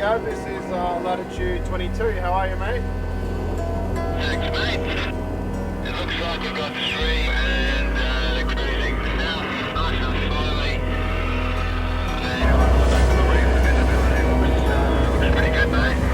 Gav. This is latitude 22. How are you, mate? Thanks, mate. It looks like we've got stream and they're cruising south nice and slowly. Looks pretty good, mate.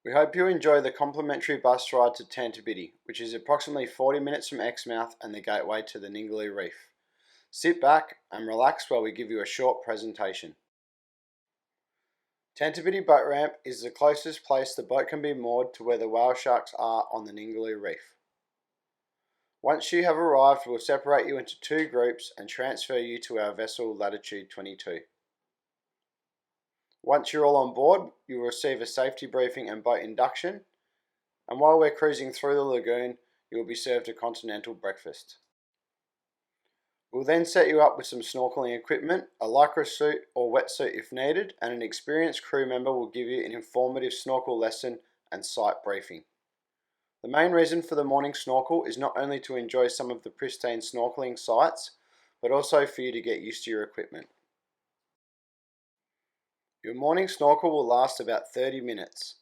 We hope you enjoy the complimentary bus ride to Tantabiddi, which is approximately 40 minutes from Exmouth and the gateway to the Ningaloo Reef. Sit back and relax while we give you a short presentation. Tantabiddi Boat Ramp is the closest place the boat can be moored to where the whale sharks are on the Ningaloo Reef. Once you have arrived, we'll separate you into two groups and transfer you to our vessel Latitude 22. Once you're all on board, you will receive a safety briefing and boat induction, and while we're cruising through the lagoon, you will be served a continental breakfast. We'll then set you up with some snorkeling equipment, a lycra suit or wetsuit if needed, and an experienced crew member will give you an informative snorkel lesson and site briefing. The main reason for the morning snorkel is not only to enjoy some of the pristine snorkeling sites, but also for you to get used to your equipment. Your morning snorkel will last about 30 minutes,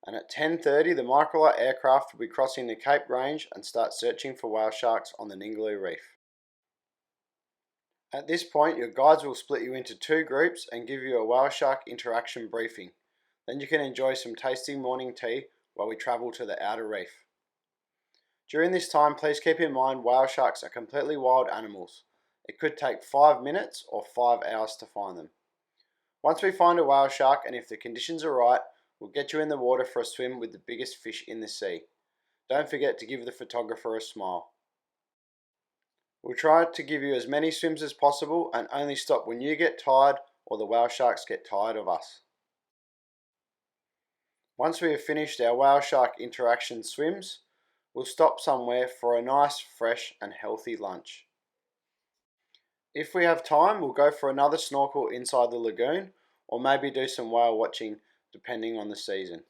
and at 10:30 the microlight aircraft will be crossing the Cape Range and start searching for whale sharks on the Ningaloo Reef. At this point, your guides will split you into two groups and give you a whale shark interaction briefing. Then you can enjoy some tasty morning tea while we travel to the outer reef. During this time, please keep in mind whale sharks are completely wild animals. It could take 5 minutes or 5 hours to find them. Once we find a whale shark, and if the conditions are right, we'll get you in the water for a swim with the biggest fish in the sea. Don't forget to give the photographer a smile. We'll try to give you as many swims as possible and only stop when you get tired or the whale sharks get tired of us. Once we have finished our whale shark interaction swims, we'll stop somewhere for a nice, fresh and healthy lunch. If we have time, we'll go for another snorkel inside the lagoon, or maybe do some whale watching depending on the season.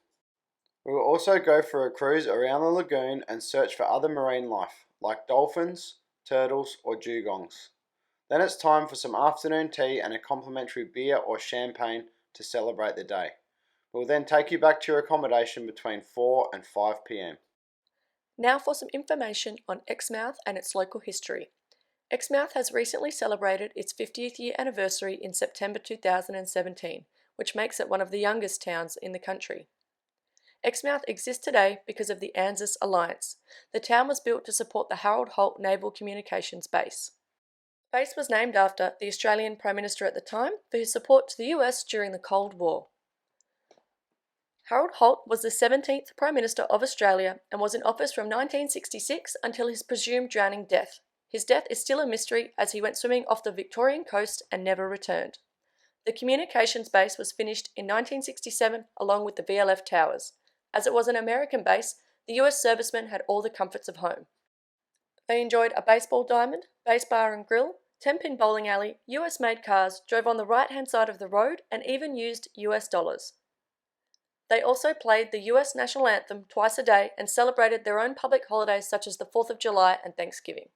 We will also go for a cruise around the lagoon and search for other marine life, like dolphins, turtles or dugongs. Then it's time for some afternoon tea and a complimentary beer or champagne to celebrate the day. We'll then take you back to your accommodation between 4 and 5 p.m. Now for some information on Exmouth and its local history. Exmouth has recently celebrated its 50th year anniversary in September 2017, which makes it one of the youngest towns in the country. Exmouth exists today because of the ANZUS Alliance. The town was built to support the Harold Holt Naval Communications Base. The base was named after the Australian Prime Minister at the time for his support to the US during the Cold War. Harold Holt was the 17th Prime Minister of Australia and was in office from 1966 until his presumed drowning death His death is still a mystery as he went swimming off the Victorian coast and never returned. The communications base was finished in 1967 along with the VLF towers. As it was an American base, the US servicemen had all the comforts of home. They enjoyed a baseball diamond, base bar and grill, 10-pin bowling alley, US-made cars, drove on the right-hand side of the road, and even used US dollars. They also played the US national anthem twice a day and celebrated their own public holidays such as the 4th of July and Thanksgiving.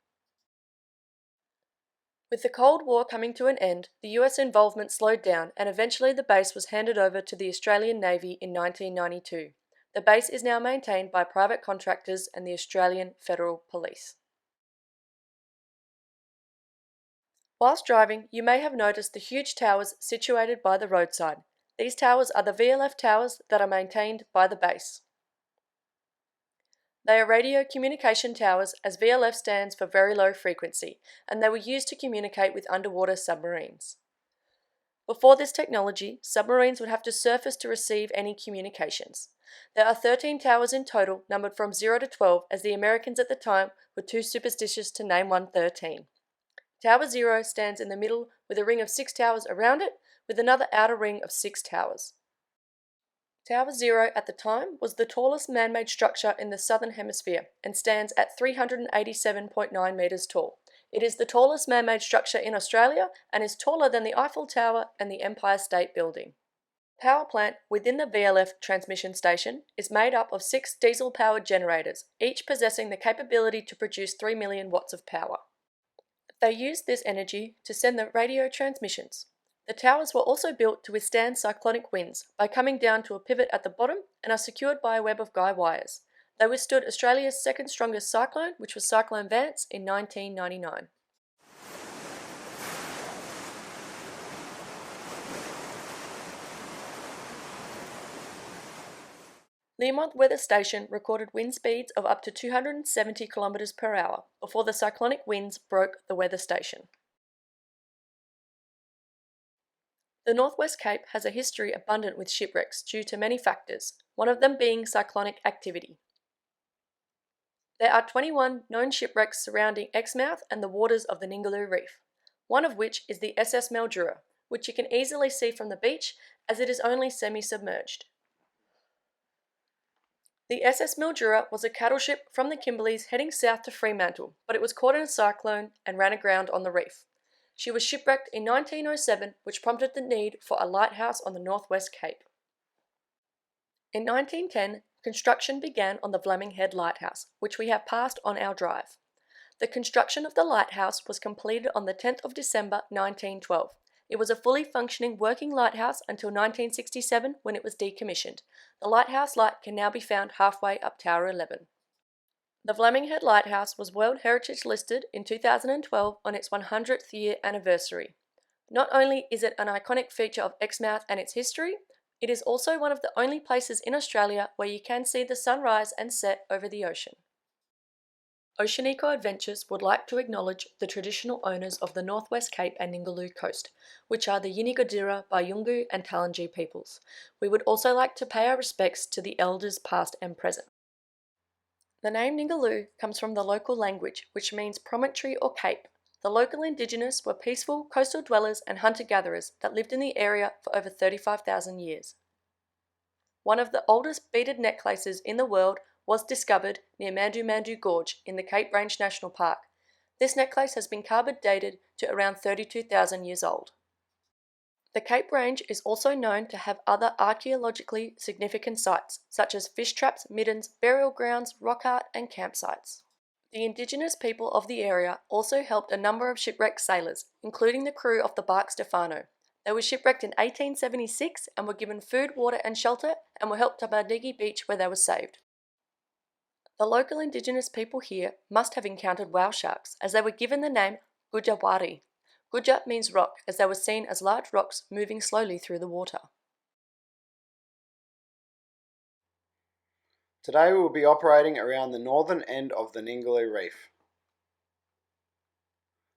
With the Cold War coming to an end, the US involvement slowed down and eventually the base was handed over to the Australian Navy in 1992. The base is now maintained by private contractors and the Australian Federal Police. Whilst driving, you may have noticed the huge towers situated by the roadside. These towers are the VLF towers that are maintained by the base. They are radio communication towers as VLF stands for very low frequency, and they were used to communicate with underwater submarines. Before this technology, submarines would have to surface to receive any communications. There are 13 towers in total, numbered from 0 to 12, as the Americans at the time were too superstitious to name one 13. Tower 0 stands in the middle with a ring of 6 towers around it, with another outer ring of 6 towers. Tower 0 at the time was the tallest man-made structure in the southern hemisphere and stands at 387.9 metres tall. It is the tallest man-made structure in Australia and is taller than the Eiffel Tower and the Empire State Building. Power plant within the VLF transmission station is made up of 6 diesel-powered generators, each possessing the capability to produce 3 million watts of power. They use this energy to send the radio transmissions. The towers were also built to withstand cyclonic winds by coming down to a pivot at the bottom and are secured by a web of guy wires. They withstood Australia's second strongest cyclone, which was Cyclone Vance, in 1999. Learmonth Weather Station recorded wind speeds of up to 270 km per hour before the cyclonic winds broke the weather station. The Northwest Cape has a history abundant with shipwrecks due to many factors, one of them being cyclonic activity. There are 21 known shipwrecks surrounding Exmouth and the waters of the Ningaloo Reef, one of which is the SS Mildura, which you can easily see from the beach as it is only semi-submerged. The SS Mildura was a cattle ship from the Kimberleys heading south to Fremantle, but it was caught in a cyclone and ran aground on the reef. She was shipwrecked in 1907, which prompted the need for a lighthouse on the Northwest Cape. In 1910, construction began on the Vlaming Head Lighthouse, which we have passed on our drive. The construction of the lighthouse was completed on the 10th of December 1912. It was a fully functioning working lighthouse until 1967 when it was decommissioned. The lighthouse light can now be found halfway up Tower 11. The Vlaming Head Lighthouse was World Heritage listed in 2012 on its 100th year anniversary. Not only is it an iconic feature of Exmouth and its history, it is also one of the only places in Australia where you can see the sun rise and set over the ocean. Ocean Eco Adventures would like to acknowledge the traditional owners of the Northwest Cape and Ningaloo Coast, which are the Yinigadira, Bayungu and Talanji peoples. We would also like to pay our respects to the elders past and present. The name Ningaloo comes from the local language, which means promontory or cape. The local indigenous were peaceful coastal dwellers and hunter-gatherers that lived in the area for over 35,000 years. One of the oldest beaded necklaces in the world was discovered near Mandu Mandu Gorge in the Cape Range National Park. This necklace has been carbon dated to around 32,000 years old. The Cape Range is also known to have other archaeologically significant sites, such as fish traps, middens, burial grounds, rock art, and campsites. The indigenous people of the area also helped a number of shipwrecked sailors, including the crew of the bark Stefano. They were shipwrecked in 1876 and were given food, water, and shelter, and were helped to Bardigi Beach where they were saved. The local indigenous people here must have encountered whale sharks, as they were given the name Gujawari. Guja means rock, as they were seen as large rocks moving slowly through the water. Today we will be operating around the northern end of the Ningaloo Reef.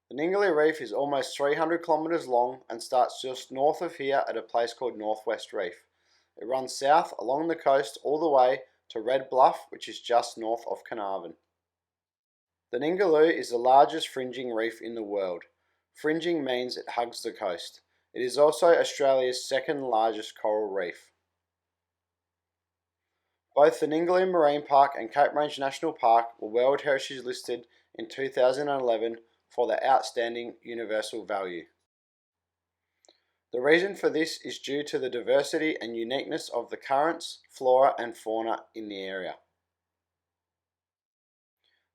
The Ningaloo Reef is almost 300 kilometres long and starts just north of here at a place called Northwest Reef. It runs south along the coast all the way to Red Bluff, which is just north of Carnarvon. The Ningaloo is the largest fringing reef in the world. Fringing means it hugs the coast. It is also Australia's second largest coral reef. Both the Ningaloo Marine Park and Cape Range National Park were World Heritage listed in 2011 for their outstanding universal value. The reason for this is due to the diversity and uniqueness of the currents, flora and fauna in the area.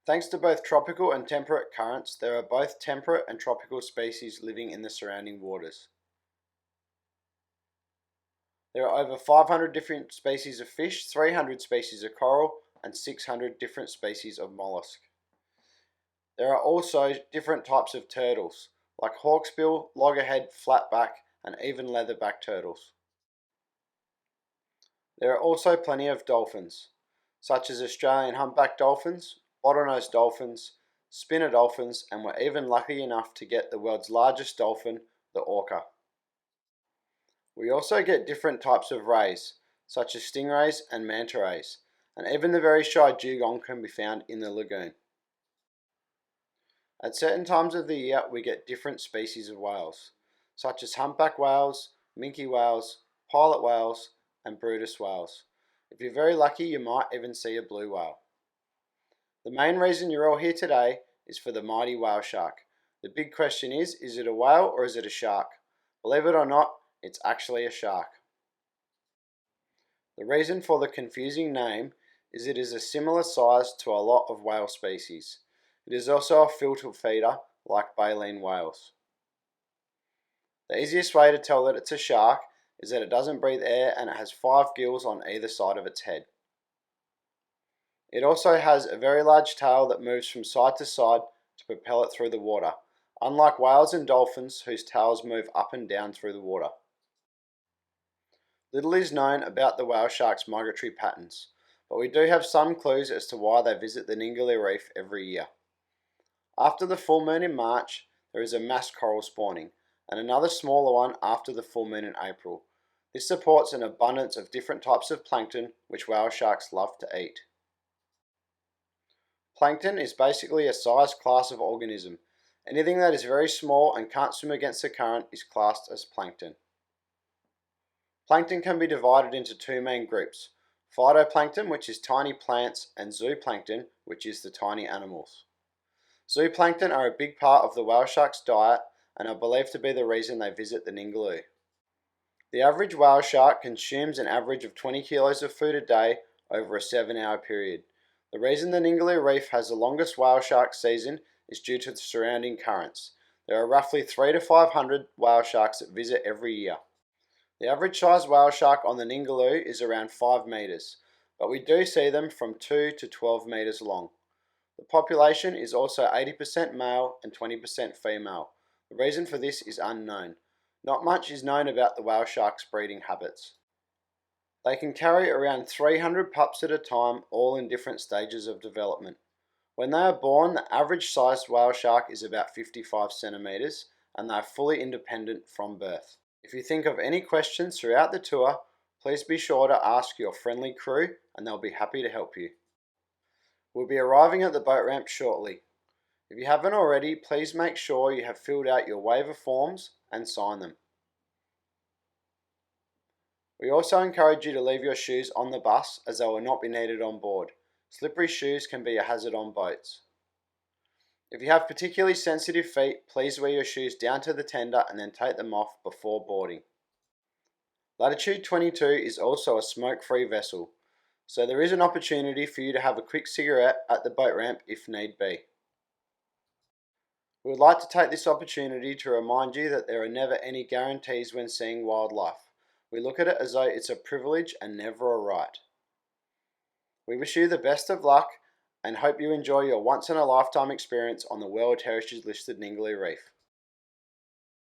Thanks to both tropical and temperate currents, there are both temperate and tropical species living in the surrounding waters. There are over 500 different species of fish, 300 species of coral, and 600 different species of mollusk. There are also different types of turtles, like hawksbill, loggerhead, flatback, and even leatherback turtles. There are also plenty of dolphins, such as Australian humpback dolphins, bottlenose dolphins, spinner dolphins, and we're even lucky enough to get the world's largest dolphin, the orca. We also get different types of rays, such as stingrays and manta rays, and even the very shy dugong can be found in the lagoon. At certain times of the year, we get different species of whales, such as humpback whales, minke whales, pilot whales, and Bryde's whales. If you're very lucky, you might even see a blue whale. The main reason you're all here today is for the mighty whale shark. The big question is it a whale or is it a shark? Believe it or not, it's actually a shark. The reason for the confusing name is it is a similar size to a lot of whale species. It is also a filter feeder like baleen whales. The easiest way to tell that it's a shark is that it doesn't breathe air and it has 5 gills on either side of its head. It also has a very large tail that moves from side to side to propel it through the water, unlike whales and dolphins whose tails move up and down through the water. Little is known about the whale shark's migratory patterns, but we do have some clues as to why they visit the Ningaloo Reef every year. After the full moon in March, there is a mass coral spawning, and another smaller one after the full moon in April. This supports an abundance of different types of plankton which whale sharks love to eat. Plankton is basically a sized class of organism. Anything that is very small and can't swim against the current is classed as plankton. Plankton can be divided into 2 main groups: phytoplankton, which is tiny plants, and zooplankton, which is the tiny animals. Zooplankton are a big part of the whale shark's diet and are believed to be the reason they visit the Ningaloo. The average whale shark consumes an average of 20 kilos of food a day over a 7-hour period. The reason the Ningaloo Reef has the longest whale shark season is due to the surrounding currents. There are roughly 300 to 500 whale sharks that visit every year. The average size whale shark on the Ningaloo is around 5 metres, but we do see them from 2 to 12 metres long. The population is also 80% male and 20% female. The reason for this is unknown. Not much is known about the whale shark's breeding habits. They can carry around 300 pups at a time, all in different stages of development. When they are born, the average sized whale shark is about 55 centimetres, and they are fully independent from birth. If you think of any questions throughout the tour, please be sure to ask your friendly crew and they'll be happy to help you. We'll be arriving at the boat ramp shortly. If you haven't already, please make sure you have filled out your waiver forms and sign them. We also encourage you to leave your shoes on the bus as they will not be needed on board. Slippery shoes can be a hazard on boats. If you have particularly sensitive feet, please wear your shoes down to the tender and then take them off before boarding. Latitude 22 is also a smoke-free vessel, so there is an opportunity for you to have a quick cigarette at the boat ramp if need be. We would like to take this opportunity to remind you that there are never any guarantees when seeing wildlife. We look at it as though it's a privilege and never a right. We wish you the best of luck and hope you enjoy your once-in-a-lifetime experience on the World Heritage listed Ningaloo Reef.